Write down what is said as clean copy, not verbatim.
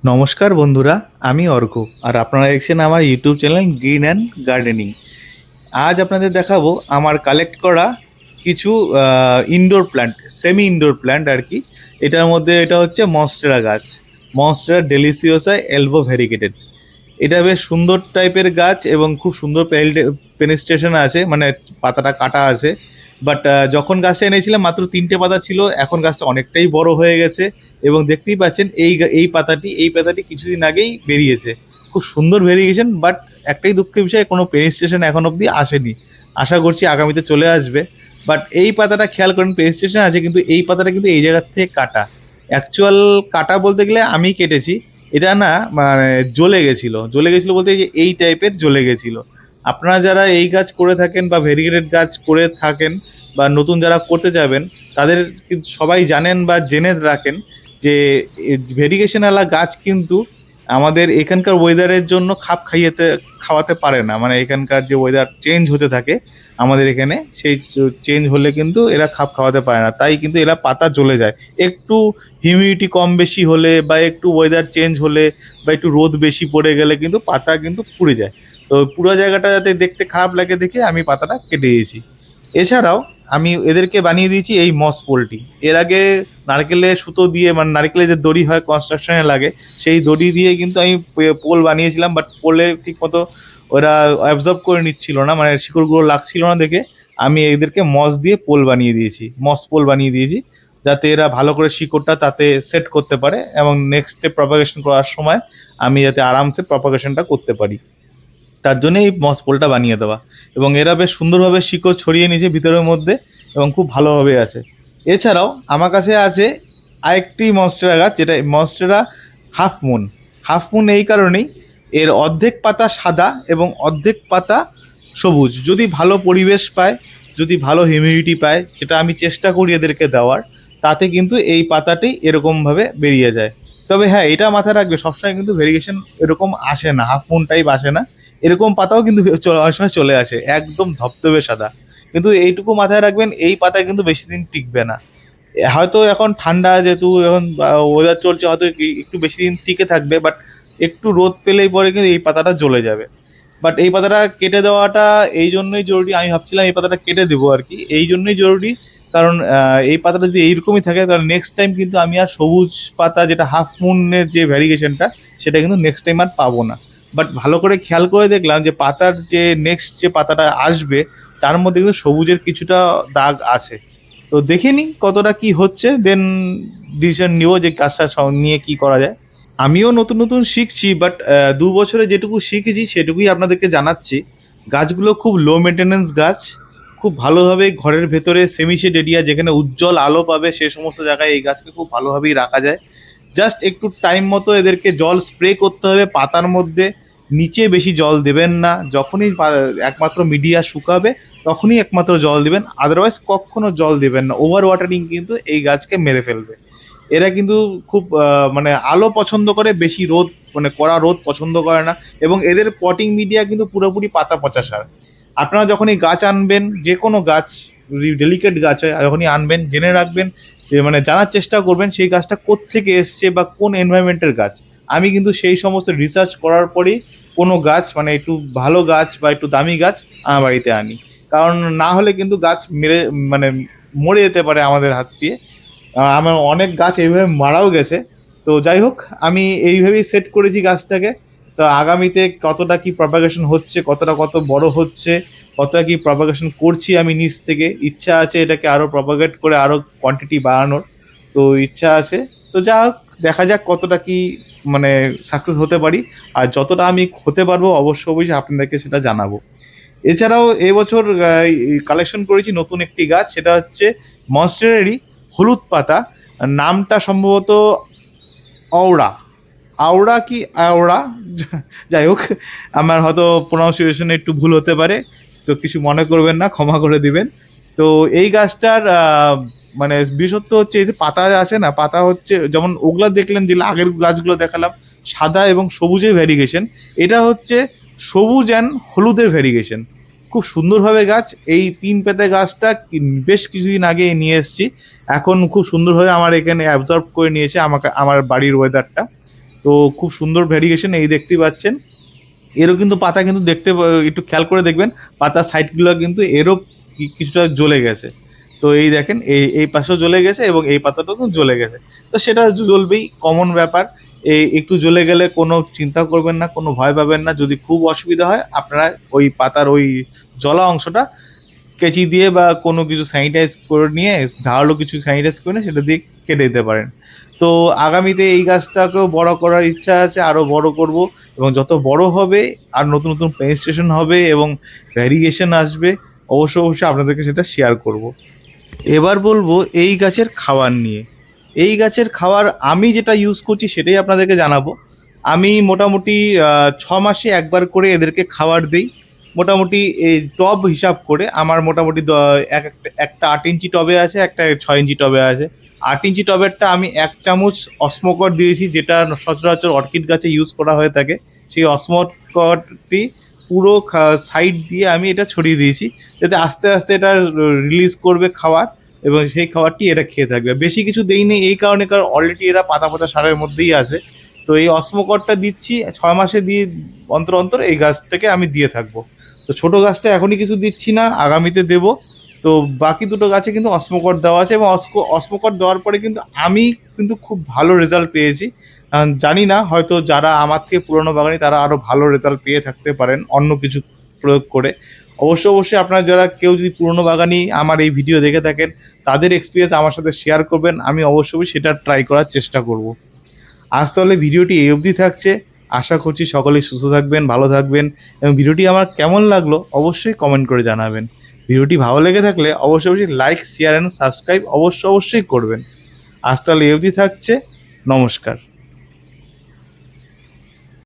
নমস্কার বন্ধুরা, আমি অর্ঘ। আর আপনারা দেখছেন আমার YouTube channel green and gardening. আজ আপনাদের দেখাবো আমার কালেক্ট করা কিছু indoor plant, semi indoor plant আর কি। এটার মধ্যে এটা হচ্ছে মনস্টেরা গাছ, মনস্টেরা ডেলিসিওসা এলবো ভ্যারিগেটেড। এটা বেশ সুন্দর টাইপের গাছ এবং খুব সুন্দর পেনিস্ট্রেশন আছে, মানে পাতাটা কাটা আছে। বাট যখন গাছটা এনেছিলাম মাত্র 3টে পাতা ছিল, এখন গাছটা অনেকটাই বড় হয়ে গেছে। এবং দেখতেই পাচ্ছেন এই পাতাটি কিছুদিন আগেই বেরিয়েছে। খুব সুন্দর ভেরিয়েশন, বাট একটাই দুঃখের বিষয়, কোনো পেনিস্ট্রেশন এখন অবধি আসেনি। আশা করছি আগামীতে চলে আসবে। বাট এই পাতাটা খেয়াল করেন, পেনিস্ট্রেশন আছে কিন্তু এই পাতাটা কিন্তু এই জায়গার থেকে কাটা। অ্যাকচুয়াল কাটা বলতে গেলে আমি কেটেছি। এটা না মানে জ্বলে গেছিলো বলতে এই যে এই টাইপের জ্বলে গেছিলো। আপনারা যারা এই গাছ করে থাকেন বা ভেরিগেটেড গাছ করে থাকেন বা নতুন যারা করতে যাবেন, তাদের কিন্তু সবাই জানেন বা জেনে রাখেন যে ভেরিগেশনওয়ালা গাছ কিন্তু আমাদের এখানকার ওয়েদারের জন্য খাওয়াতে পারে না। মানে এখানকার যে ওয়েদার চেঞ্জ হতে থাকে আমাদের এখানে, সেই চেঞ্জ হলে কিন্তু এরা খাপ খাওয়াতে পারে না, তাই কিন্তু এরা পাতা জ্বলে যায়। একটু হিউমিডিটি কম বেশি হলে বা একটু ওয়েদার চেঞ্জ হলে বা একটু রোদ বেশি পড়ে গেলে কিন্তু পাতা কিন্তু পুড়ে যায়। তো পুরো জায়গাটা যাতে দেখতে খারাপ লাগে দেখে আমি পাতাটা কেটে দিয়েছি। এছাড়াও আমি এদেরকে বানিয়ে দিয়েছি এই মস পোলটি। এর আগে নারকেলের সুতো দিয়ে, মানে নারকেলের যে দড়ি হয় কনস্ট্রাকশনে লাগে, সেই দড়ি দিয়ে কিন্তু আমি পোল বানিয়েছিলাম। বাট পোলে ঠিক মতো ওরা অ্যাবজর্ব করে নিচ্ছিল না, মানে শিকড়গুলো লাগছিল না দেখে আমি এদেরকে মস দিয়ে পোল বানিয়ে দিয়েছি, মস পোল বানিয়ে দিয়েছি, যাতে এরা ভালো করে শিকড়টা তাতে সেট করতে পারে এবং নেক্সটে প্রপাগেশন করার সময় আমি যাতে আরামসে প্রপাগেশনটা করতে পারি। তার জন্য এই মস পোলটা বানিয়ে দেওয়া। এবং এরা বেশ সুন্দরভাবে শিকড় ছড়িয়ে নিয়েছে ভিতরের মধ্যে এবং খুব ভালোভাবে আছে। এছাড়াও আমার কাছে আছে আরেকটি মনস্টেরা গাছ, যেটা monstera half moon. Half moon এই কারণেই, এর অর্ধেক পাতা সাদা এবং অর্ধেক পাতা সবুজ। যদি ভালো পরিবেশ পায়, যদি ভালো হিউমিডিটি পায়, যেটা আমি চেষ্টা করি এদেরকে দেওয়ার, তাতে কিন্তু এই পাতাটি এরকমভাবে বেরিয়ে যায়। তবে হ্যাঁ, এটা মাথায় রাখবে, সবসময় কিন্তু ভেরিগেশন এরকম আসে না, হাফ মুন টাইপ আসে না। এরকম পাতাও কিন্তু অনেক সময় চলে আসে একদম ধবধবে সাদা। কিন্তু এইটুকু মাথায় রাখবেন, এই পাতা কিন্তু বেশি দিন টিকবে না। হয়তো এখন ঠান্ডা যেহেতু এখন ওয়েদার চলছে, হয়তো একটু বেশি দিন টিকে থাকবে, বাট একটু রোদ পেলেই পরে কিন্তু এই পাতাটা জ্বলে যাবে। বাট এই পাতাটা কেটে দেওয়াটা এই জন্যই জরুরি, আমি ভাবছিলাম এই পাতাটা কেটে দেবো আর কি, এই জন্যই জরুরি। কারণ এই পাতাটা যদি এইরকমই থাকে তাহলে নেক্সট টাইম কিন্তু আমি আর সবুজ পাতা, যেটা হাফ মুনের যে ভ্যারিগেশনটা, সেটা কিন্তু নেক্সট টাইম আর পাবো না। বাট ভালো করে খেয়াল করে দেখলাম যে পাতার যে নেক্সট যে পাতাটা আসবে, তার মধ্যে কিন্তু সবুজের কিছুটা দাগ আছে। তো দেখে নিই কতটা কি হচ্ছে, দেন ডিসিশন নিব যে কাজটা নিয়ে কি করা যায়। আমিও নতুন নতুন শিখছি, বাট 2 বছরে যেটুকু শিখেছি সেটুকুই আপনাদেরকে জানাচ্ছি। গাছগুলো খুব লো মেনটেনেন্স গাছ। খুব ভালোভাবে ঘরের ভেতরে সেমিশেড এরিয়া, যেখানে উজ্জ্বল আলো পাবে, সে সমস্ত জায়গায় এই গাছকে খুব ভালোভাবেই রাখা যায়। জাস্ট একটু টাইম মতো এদেরকে জল স্প্রে করতে হবে পাতার মধ্যে। নিচে বেশি জল দেবেন না, যখনই একমাত্র মিডিয়া শুকাবে তখনই একমাত্র জল দিবেন, আদারওয়াইজ কখনো জল দিবেন না। ওভার ওয়াটারিং কিন্তু এই গাছকে মেরে ফেলবে। এরা কিন্তু খুব মানে আলো পছন্দ করে, বেশি রোদ, মানে কড়া রোদ পছন্দ করে না। এবং এদের পটিং মিডিয়া কিন্তু পুরোপুরি পাতা পচা সার। আপনারা যখনই গাছ আনবেন, যে কোনো গাছ, ডেলিকেট গাছ হয়, যখনই আনবেন জেনে রাখবেন যে, মানে জানার চেষ্টা করবেন সেই গাছটা কোত্থেকে এসছে বা কোন এনভায়রনমেন্টের গাছ। আমি কিন্তু সেই সমস্ত রিসার্চ করার পরেই কোনো গাছ, মানে একটু ভালো গাছ বা একটু দামি গাছ আমার বাড়িতে আনি। কারণ না হলে কিন্তু গাছ মানে মরে যেতে পারে আমাদের হাত দিয়ে। আমার অনেক গাছ এইভাবে মারাও গেছে। তো যাই হোক, আমি এইভাবেই সেট করেছি গাছটাকে। তো আগামীতে কতটা কি প্রপাগেশন হচ্ছে, কত বড় হচ্ছে, কতটা কি প্রপাগেশন করছি আমি নিচ থেকে, ইচ্ছা আছে এটাকে আরও প্রপাগেট করে আরও কোয়ান্টিটি বাড়ানোর। তো ইচ্ছা আছে। তো যা হোক, দেখা যাক কতটা কি মানে সাকসেস হতে পারি। আর যতটা আমি হতে পারবো অবশ্যই আপনাদেরকে সেটা জানাবো। এছাড়াও এবছর কালেকশন করেছি নতুন একটি গাছ, সেটা হচ্ছে মনস্টেরারই হলুদ পাতা। নামটা সম্ভবত অওড়া, আওড়া কি আওড়া, যাই হোক, আমার হয়তো প্রোনাউন্সিয়েশনে একটু ভুল হতে পারে। তো কিছু মনে করবেন না, ক্ষমা করে দিবেন। তো এই গাছটার মানে বিশেষত্ব হচ্ছে এই যে পাতা আছে না, পাতা হচ্ছে যেমন ওগুলা দেখলেন যে আগের গাছগুলো দেখালাম সাদা এবং সবুজের ভ্যারিগেশন, এটা হচ্ছে সবুজ অ্যান্ড হলুদের ভ্যারিগেশন। খুব সুন্দরভাবে গাছ, এই 3 পাতা গাছটা বেশ কিছুদিন আগে নিয়ে এসেছি। এখন খুব সুন্দরভাবে আমার এখানে অ্যাবজর্ব করে নিয়েছে আমাকে, আমার বাড়ির ওয়েদারটা। তো তো খুব সুন্দর ভ্যারিগেশন, এই দেখতেই পাচ্ছেন। এরও কিন্তু পাতা কিন্তু দেখতে একটু খেয়াল করে দেখবেন, পাতার সাইডগুলো কিন্তু এরও কিছুটা জ্বলে গেছে। তো এই দেখেন এই পাশেও জ্বলে গেছে এবং এই পাতাটাও কিন্তু জ্বলে গেছে। তো সেটা জ্বলবেই, কমন ব্যাপার। এই একটু জ্বলে গেলে কোনো চিন্তা করবেন না, কোনো ভয় পাবেন না। যদি খুব অসুবিধা হয় আপনারা ওই পাতার ওই জ্বলা অংশটা কেচি দিয়ে বা কোনো কিছু স্যানিটাইজ করে নিয়ে, ধারালো কিছু স্যানিটাইজ করে নিয়ে সেটা দিয়ে কেটে দিতে পারেন। তো আগামীতে এই গাছটাকেও বড় করার ইচ্ছা আছে, আরও বড় করব, এবং যত বড় হবে আর নতুন নতুন পেনিস্ট্রেশন হবে এবং ভ্যারিগেশন আসবে, অবশ্যই আপনাদেরকে সেটা শেয়ার করব। এবার বলবো এই গাছের খাবার নিয়ে। এই গাছের খাবার আমি যেটা ইউজ করছি সেটাই আপনাদেরকে জানাবো। আমি মোটামুটি 6 মাসে একবার করে এদেরকে খাবার দিই। মোটামুটি এই টব হিসাব করে আমার মোটামুটি একটা 8 ইঞ্চি টবে আছে, একটা 6 ইঞ্চি টবে আছে। 8 ইঞ্চি টবেরটা আমি 1 চামচ অসমকট দিয়েছি, যেটা সচরাচর অর্কিড গাছে ইউজ করা হয়ে থাকে। সেই অসমকটটি পুরো সাইড দিয়ে আমি এটা ছড়িয়ে দিয়েছি, যাতে আস্তে আস্তে এটা রিলিজ করবে খাবার, এবং সেই খাবারটি এরা খেয়ে থাকবে। বেশি কিছু দেইনি এই কারণে, কারণ অলরেডি এরা পাতা পাতা সারের মধ্যেই আছে। তো এই অসমকটটা দিচ্ছি 6 মাসে দিয়ে, অন্তর অন্তর এই গাছটাকে আমি দিয়ে থাকবো। তো ছোট গাছটা এখনই কিছু দিচ্ছি না, আগামীতে দেব। তো বাকি দুটো গাছে কিন্তু অসমকট দেওয়া আছে, এবং অসমকট দেওয়ার পরে কিন্তু আমি কিন্তু খুব ভালো রেজাল্ট পেয়েছি। জানি না, হয়তো যারা আমার থেকে পুরনো বাগানি তারা আরও ভালো রেজাল্ট পেয়ে থাকতে পারেন অন্য কিছু প্রয়োগ করে। অবশ্যই আপনারা যারা কেউ যদি পুরনো বাগানি আমার এই ভিডিও দেখে থাকেন, তাদের এক্সপিরিয়েন্স আমার সাথে শেয়ার করবেন, আমি অবশ্যই সেটা ট্রাই করার চেষ্টা করব। আজ তাহলে ভিডিওটি এই অবধি থাকছে। আশা করছি সকলেই সুস্থ থাকবেন, ভালো থাকবেন, এবং ভিডিওটি আমার কেমন লাগলো অবশ্যই কমেন্ট করে জানাবেন। ভিডিওটি ভালো লেগে থাকলে অবশ্যই লাইক, শেয়ার অ্যান্ড সাবস্ক্রাইব অবশ্যই করবেন। আজ তাহলে এই অবধি থাকছে। নমস্কার।